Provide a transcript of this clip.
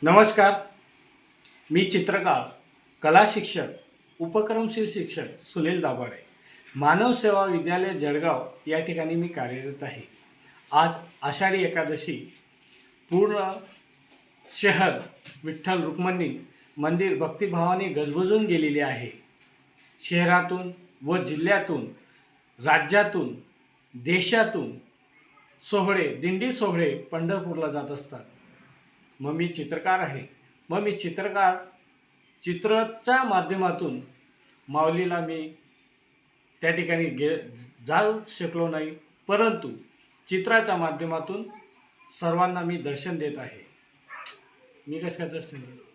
नमस्कार. मी चित्रकार, कला शिक्षक, उपक्रमशील शिक्षक सुनील दाभाडे, मानव सेवा विद्यालय जळगाव या ठिकाणी मी कार्यरत आहे. आज आषाढी एकादशी पूर्ण शहर विठ्ठल रुक्मिणी मंदिर भक्तिभावाने गजबजून गेलेले आहे. शहरातून व जिल्ह्यातून, राज्यातून, देशातून सोहळे, दिंडी सोहळे पंढरपूरला जात असतात. मग मी चित्रकार आहे. मग मी चित्राच्या माध्यमातून माऊलीला मी त्या ठिकाणी जाऊ शकलो नाही, परंतु चित्राच्या माध्यमातून सर्वांना मी दर्शन देत आहे. मी कसं काय दर्शन देतो?